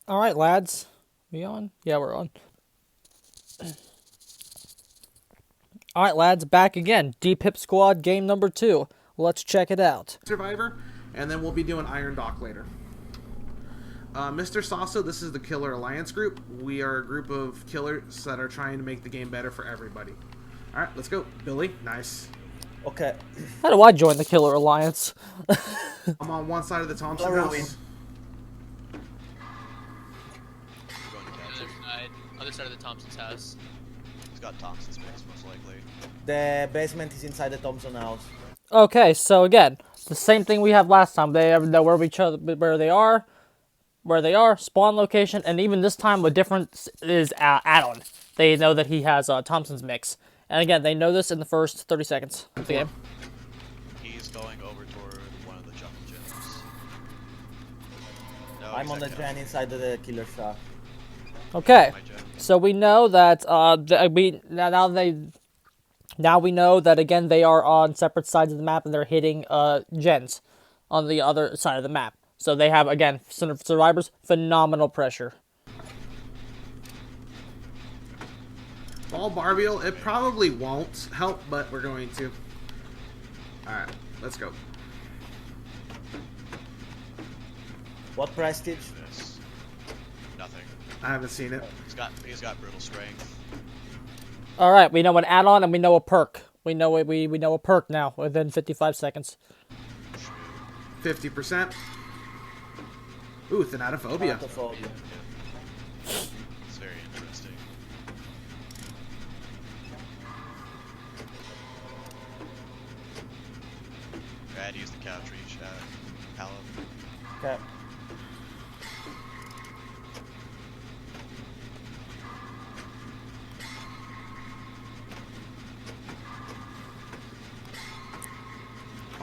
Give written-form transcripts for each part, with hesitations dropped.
All right, lads. We on? Yeah, we're on. All right, lads, back again. Depip squad game number 2. Let's check it out. Survivor, and then we'll be doing Iron Dock later. Mr. Sasso, this is the Killer Alliance group. We are a group of killers that are trying to make the game better for everybody. All right, let's go. Billy, nice. Okay. How do I join the Killer Alliance? I'm on one side of the Thompson Hello, house. Other side of the Thompson's house. He's got Thompson's mix, most likely. The basement is inside the Thompson house. Okay, so again, the same thing we have last time. They know where they are, spawn location, and even this time the difference is add-on. They know that he has Thompson's mix. And again, they know this in the first 30 seconds of the game. He's going over toward one of the jungle gyms. No, I'm he's on the at gen inside the killer shack. Okay, my gen. so we know that now we know that again they are on separate sides of the map and they're hitting gens on the other side of the map. So they have again survivors phenomenal pressure. Ball Barbiel, it probably won't help, but we're going to. All right, let's go. What prestige? This. Nothing. I haven't seen it. He's got brutal strength. All right, we know an add-on and we know a perk. We know a perk now within 55 seconds. 50%. Ooh, Thanatophobia. Thanatophobia. It's very interesting. I had to use the couch reach pallet. Okay.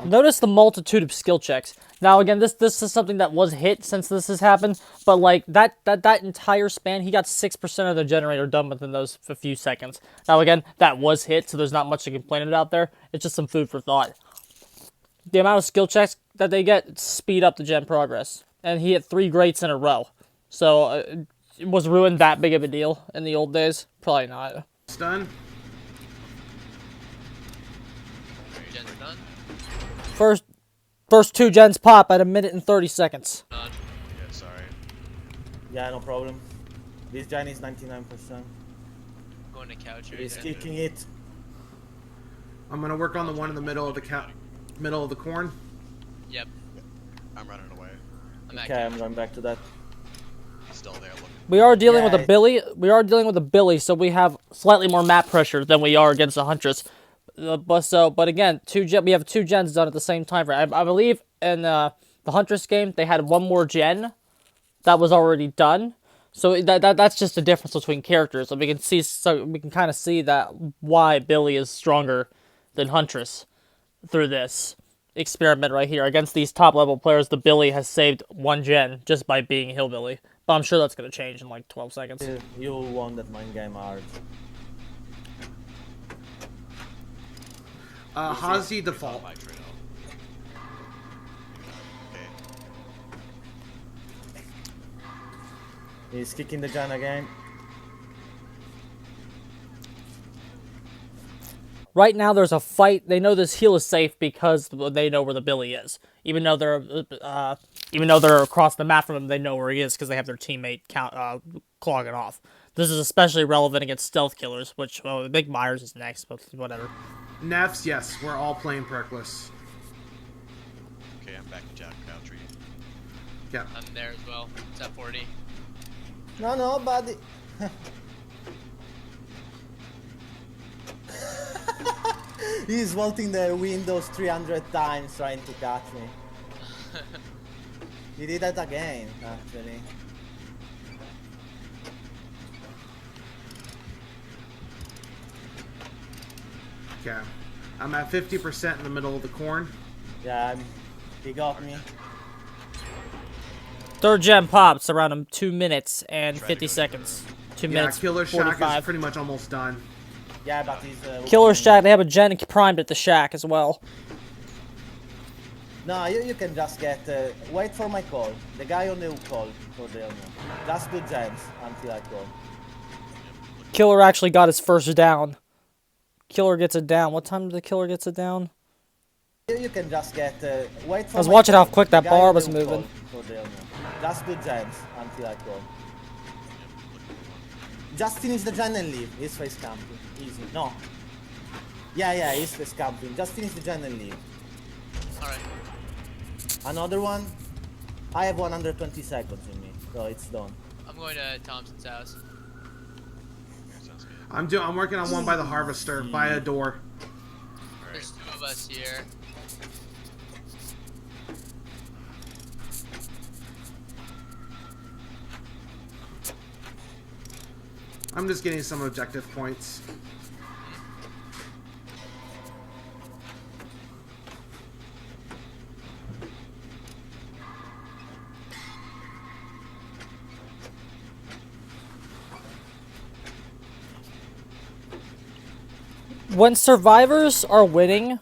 Notice the multitude of skill checks. Now again, this is something that was hit since this has happened, but like that entire span, he got 6% of the generator done within those few seconds. Now again, that was hit, so there's not much to complain about there. It's just some food for thought. The amount of skill checks that they get speed up the gen progress, and he hit 3 greats in a row. So was ruin that big of a deal in the old days? Probably not. Stun. Your gens are done. First 2 gens pop at 1 minute and 30 seconds. Done. Yeah, sorry. Yeah, no problem. This gen is 99%. Going to couch right He's there. kicking it. I'm gonna work on the one in the middle of the middle of the corn. Yep. I'm running away. I'm at Okay, I'm couch. going back to that. He's still there looking. We are dealing with a Yeah. Billy. We are dealing with a Billy, so we have slightly more map pressure than we are against a Huntress. But again, we have 2 gens done at the same time. I believe in the Huntress game they had 1 more gen that was already done. So that's just the difference between characters. So we can kind of see that why Billy is stronger than Huntress through this experiment right here against these top level players. The Billy has saved 1 gen just by being Hillbilly, but I'm sure that's gonna change in like 12 seconds. You won that mind game hard. Hazi default. My trail. Okay. He's kicking the gen again. Right now, there's a fight. They know this heal is safe because they know where the Billy is. Even though they're across the map from him, they know where he is because they have their teammate clogging off. This is especially relevant against stealth killers, which Big Myers is next, but whatever. Nefs, yes, we're all playing perkless. Okay, I'm back to Jack Country. Yeah. I'm there as well. It's at 40. No, buddy. He's vaulting the windows 300 times trying to catch me. He did that again, actually. Okay. I'm at 50% in the middle of the corn. Yeah, he got me. 3rd gen pops around 2 minutes and Try to 50 go seconds. 2 Yeah, minutes. Killer Shack 45. is pretty much almost done. Yeah, but he's... Killer Shack. They have a gen primed at the shack as well. No, you can just get... wait for my call. The guy on the call for the... just do gens until I call. Killer actually got his first down. Killer gets it down. What time did the killer gets it down? You can just get... wait for I was my watching call. how quick that The guy bar on was the moving. call for the... just do gens until I call. Just finish the gen and leave. He's face camping. Easy. No. Yeah, he's face camping. Just finish the gen and leave. Alright. Another one. I have 120 seconds in me, so it's done. I'm going to Thompson's house. Sounds good. I'm working on one by the harvester, by a door. There's two of us here. I'm just getting some objective points. When survivors are winning,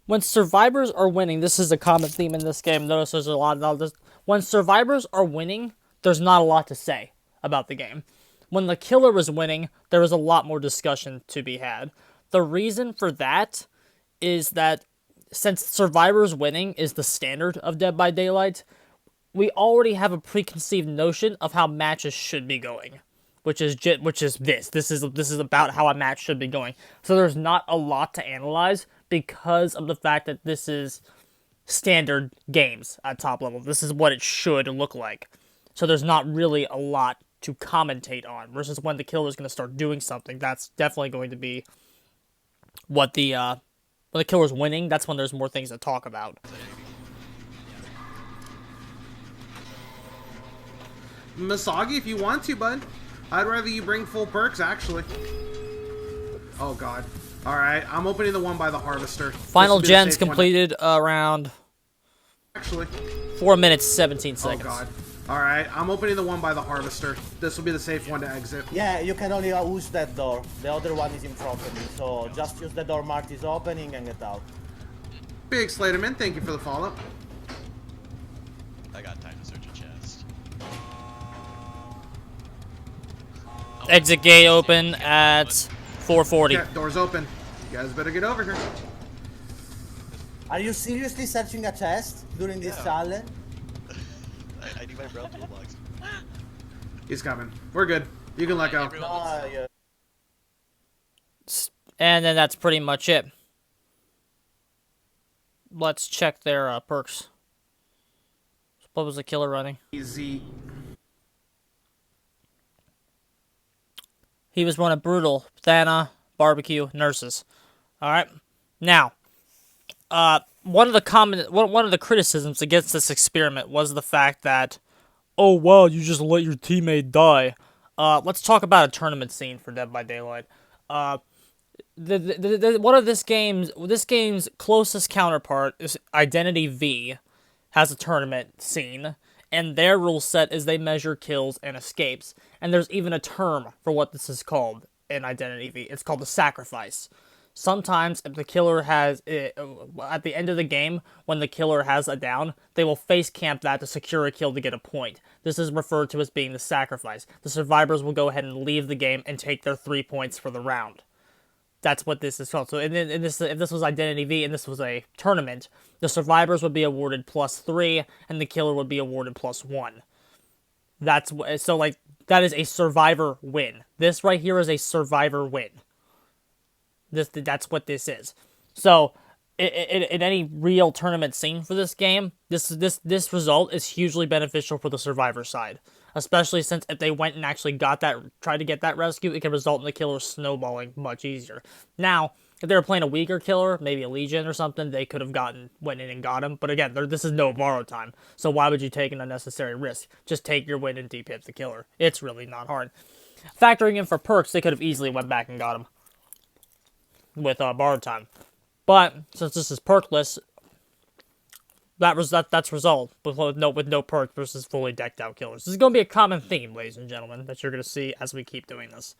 this is a common theme in this game. Notice there's a lot of this. When survivors are winning, there's not a lot to say about the game. When the killer is winning, there is a lot more discussion to be had. The reason for that is that since survivors winning is the standard of Dead by Daylight, we already have a preconceived notion of how matches should be going. Which is this. This is about how a match should be going. So there's not a lot to analyze because of the fact that this is standard games at top level. This is what it should look like. So there's not really a lot to commentate on. Versus when the killer is going to start doing something, that's definitely going to be what when the killer's winning. That's when there's more things to talk about. Misagi, if you want to, bud. I'd rather you bring full perks, actually. Oh, God. Alright, I'm opening the one by the harvester. Final gens completed around Actually. 4 minutes, 17 seconds. Oh, God. Alright, I'm opening the one by the harvester. This will be the safe one to exit. Yeah, you can only use that door. The other one is in front of me, so just use the door marked is opening and get out. Big Slaterman, thank you for the follow. I got time to search a chest. Exit gate open at 4:40. Okay, door's open. You guys better get over here. Are you seriously searching a chest during this challenge? I need my brown toolbox. He's coming. We're good. You can let go. Everyone- No, And then that's pretty much it. Let's check their perks. What was the killer running? Easy. He was running brutal, Thana, barbecue, nurses. All right. Now, one of the criticisms against this experiment was the fact that, oh wow, you just let your teammate die. Let's talk about a tournament scene for Dead by Daylight. One of this game's closest counterpart is Identity V, has a tournament scene, and their rule set is they measure kills and escapes. And there's even a term for what this is called in Identity V. It's called the sacrifice. Sometimes, if the killer has, at the end of the game, when the killer has a down, they will face camp that to secure a kill to get a point. This is referred to as being the sacrifice. The survivors will go ahead and leave the game and take their 3 points for the round. That's what this is called. So if this was Identity V and this was a tournament, the survivors would be awarded +3 and the killer would be awarded +1. That is a survivor win. This right here is a survivor win. That's what this is. So in any real tournament scene for this game, this result is hugely beneficial for the survivor side. Especially since if they went and actually tried to get that rescue, it can result in the killer snowballing much easier. Now, if they were playing a weaker killer, maybe a Legion or something, they could have went in and got him. But again, this is no borrow time. So why would you take an unnecessary risk? Just take your win and Depip the killer. It's really not hard. Factoring in for perks, they could have easily went back and got him with borrow time. But since this is perkless, that's result with no perks versus fully decked out killers. This is going to be a common theme, ladies and gentlemen, that you're going to see as we keep doing this.